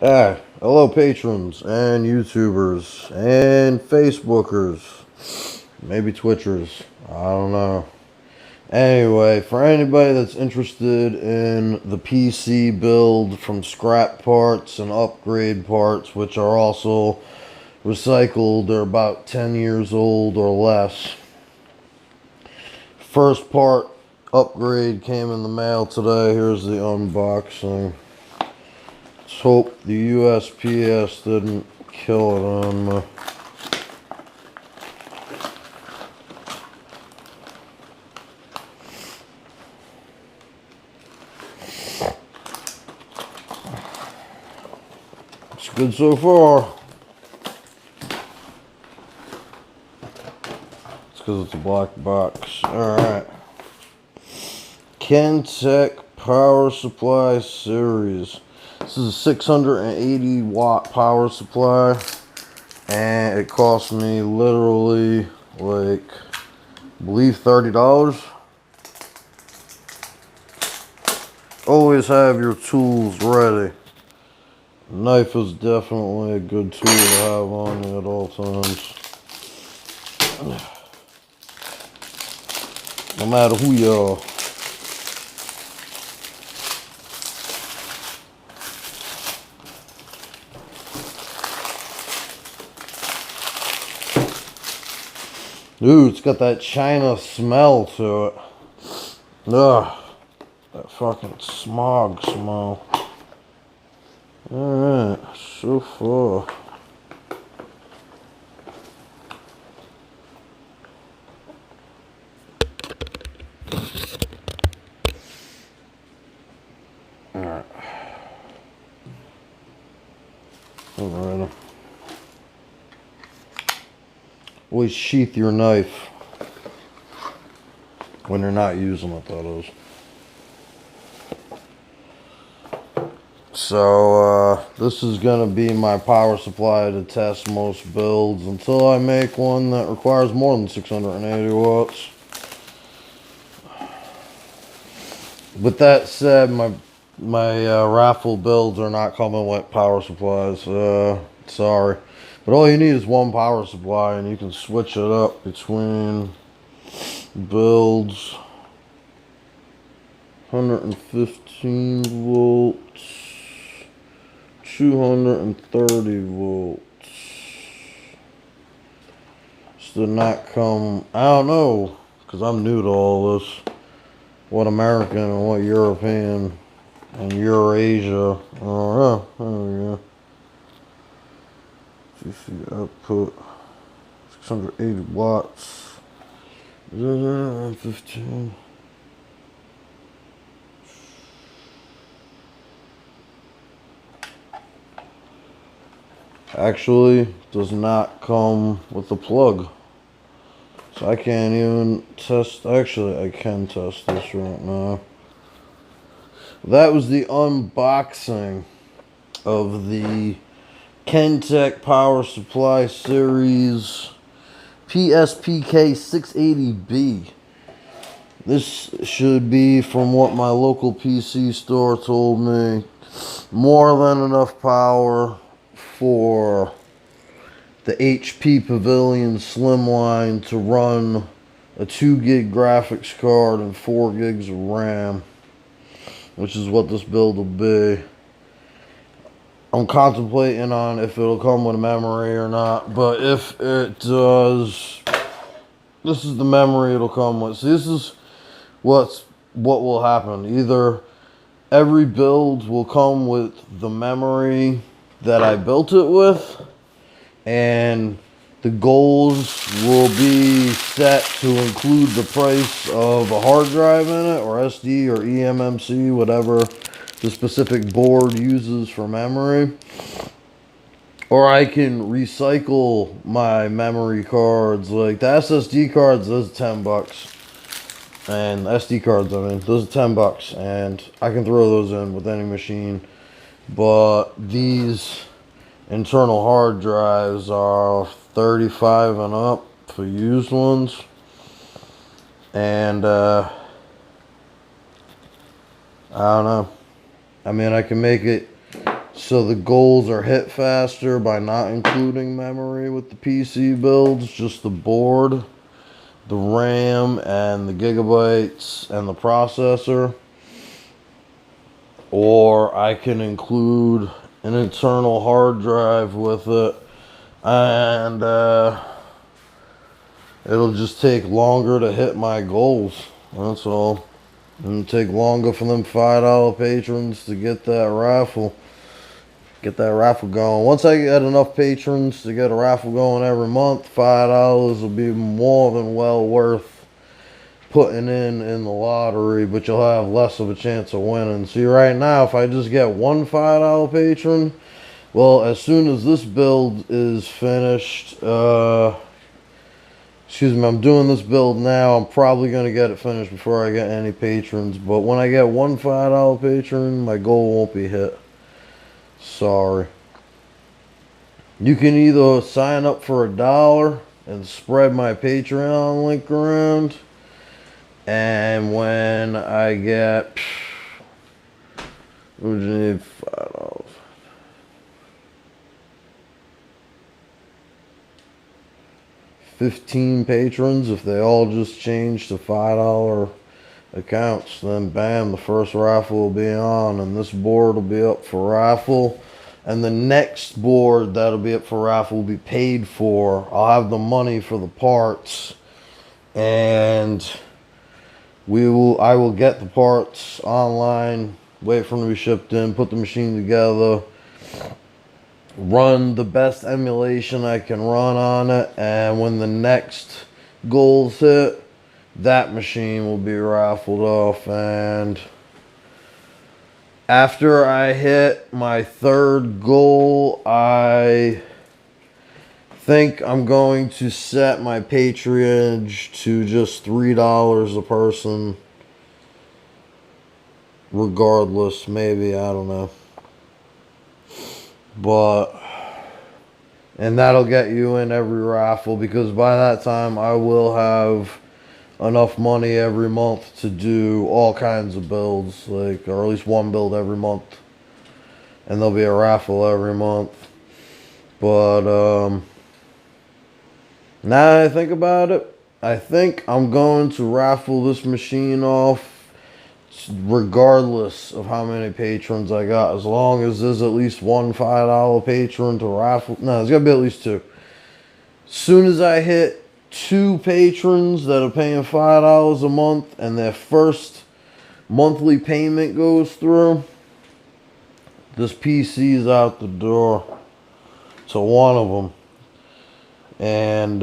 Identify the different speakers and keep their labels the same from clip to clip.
Speaker 1: Hello patrons and YouTubers and Facebookers, maybe Twitchers, I don't know. Anyway, for anybody that's interested in the PC build from scrap parts and upgrade parts, which are also recycled, they're about 10 years old or less. First part upgrade came in the mail today. Here's the unboxing. Let's hope the USPS didn't kill it on me. It's good so far. It's because it's a black box. Alright. Kentek power supply series. This is a 680 watt power supply, and it cost me literally like, I believe $30. Always have your tools ready. Knife is definitely a good tool to have on you at all times. No matter who you are. Dude, it's got that China smell to it. Ugh. That fucking smog smell. Alright, so far. Alright. Alright. Always sheath your knife when you're not using it, that is. So, this is going to be my power supply to test most builds until I make one that requires more than 680 watts. With that said, my raffle builds are not coming with power supplies. Sorry. But all you need is one power supply, and you can switch it up between builds. 115 volts, 230 volts. This did not come, I don't know, because I'm new to all this, what American and what European and Eurasia. Oh, yeah, there we go. DC output, 680 watts, 15. Actually does not come with a plug, so I can't even test. Actually, I can test this right now. That was the unboxing of the Kentek Power Supply Series PSPK 680B. This should be, from what my local PC store told me, more than enough power for the HP Pavilion Slimline to run a 2 gig graphics card and 4 gigs of RAM, which is what this build will be. I'm contemplating on if it'll come with a memory or not, but if it does, this is the memory it'll come with. So this is what will happen. Either every build will come with the memory that I built it with, and the goals will be set to include the price of a hard drive in it, or SD or eMMC, whatever the specific board uses for memory. Or I can recycle my memory cards, like the SSD cards, those are 10 bucks. And SD cards, I mean, those are 10 bucks, and I can throw those in with any machine. But these internal hard drives are 35 and up for used ones. And I don't know. I mean, I can make it So the goals are hit faster by not including memory with the PC builds, just the board, the RAM, and the gigabytes, and the processor. Or I can include an internal hard drive with it, and it'll just take longer to hit my goals. That's all. It'll take longer for them $5 patrons to get that raffle. Get that raffle going. Once I get enough patrons to get a raffle going every month, $5 will be more than well worth putting in the lottery, but you'll have less of a chance of winning. See, right now, if I just get one $5 patron, well, as soon as this build is finished, excuse me, I'm doing this build now. I'm probably going to get it finished before I get any patrons, but when I get one $5 patron, my goal won't be hit. Sorry. You can either sign up for $1 and spread my Patreon link around, and when I get, what would you need, $5? 15 patrons, if they all just change to $5 accounts, then bam, the first raffle will be on, and this board will be up for raffle, and the next board that'll be up for raffle will be paid for. I'll have the money for the parts, and I will get the parts online, wait for them to be shipped in, put the machine together, run the best emulation I can run on it, and when the next goals hit, that machine will be raffled off. And after I hit my third goal, I think I'm going to set my patronage to just $3 a person. Regardless, maybe, I don't know. And that'll get you in every raffle, because by that time I will have enough money every month to do all kinds of builds, like, or at least one build every month, and there'll be a raffle every month. But now that I think about it, I think I'm going to raffle this machine off regardless of how many patrons I got, as long as there's at least one $5 patron to raffle. No, there's gotta be at least two. As soon as I hit 2 patrons that are paying $5 a month and their first monthly payment goes through, this PC is out the door to one of them. And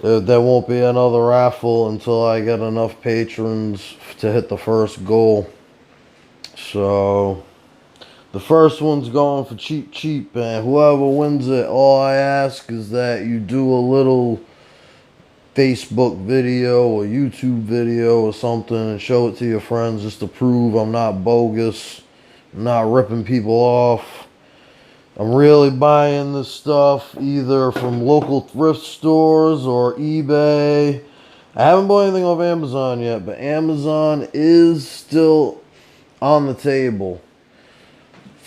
Speaker 1: there won't be another raffle until I get enough patrons to hit the first goal. So the first one's going for cheap, and whoever wins it, all I ask is that you do a little Facebook video or YouTube video or something and show it to your friends, just to prove I'm not bogus, I'm not ripping people off. I'm really buying this stuff either from local thrift stores or eBay. I haven't bought anything off Amazon yet, but Amazon is still on the table.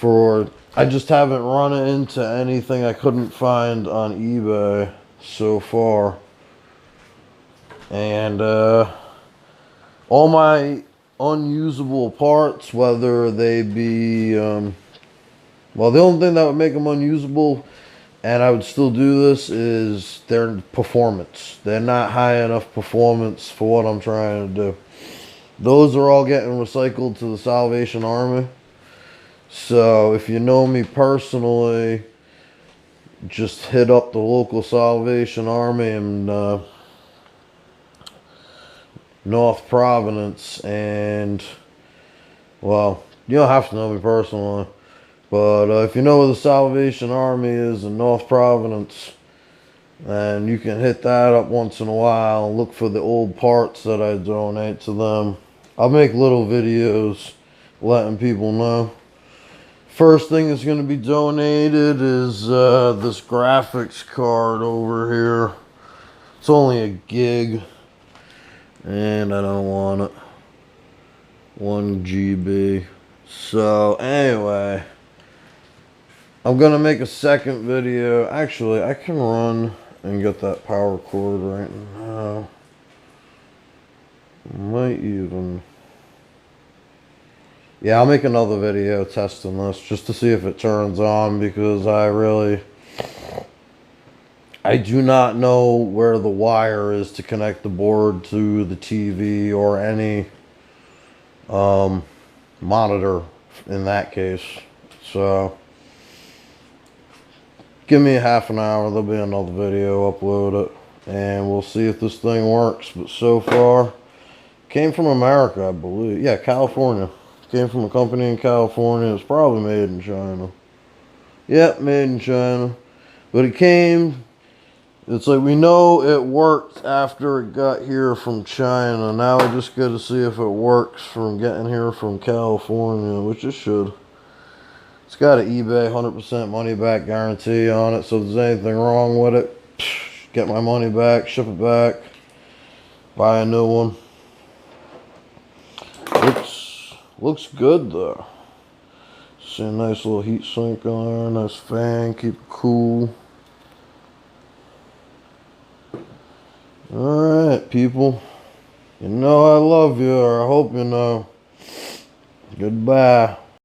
Speaker 1: I just haven't run into anything I couldn't find on eBay so far. And all my unusable parts, whether they be, well, the only thing that would make them unusable, and I would still do this, is their performance. They're not high enough performance for what I'm trying to do. Those are all getting recycled to the Salvation Army. So if you know me personally, just hit up the local Salvation Army in North Providence, and, well, you don't have to know me personally, but if you know where the Salvation Army is in North Providence, then you can hit that up once in a while and look for the old parts that I donate to them. I'll make little videos letting people know. First thing that's going to be donated is this graphics card over here. It's only a gig, and I don't want it. 1 GB. So anyway, I'm gonna make a second video. Actually, I can run and get that power cord right now. Might even... Yeah, I'll make another video testing this just to see if it turns on, because I do not know where the wire is to connect the board to the TV or any monitor in that case. So give me a half an hour, there'll be another video, upload it, and we'll see if this thing works. But so far, came from America, I believe. Yeah, California. Came from a company in California. It's probably made in China. Yep, made in China. But it came... It's like we know it worked after it got here from China. Now I just got to see if it works from getting here from California, which it should. It's got an eBay 100% money back guarantee on it, so if there's anything wrong with it, get my money back, ship it back, buy a new one. Looks good though. See a nice little heat sink on there, nice fan, keep it cool. Alright, people. You know I love you, or I hope you know. Goodbye.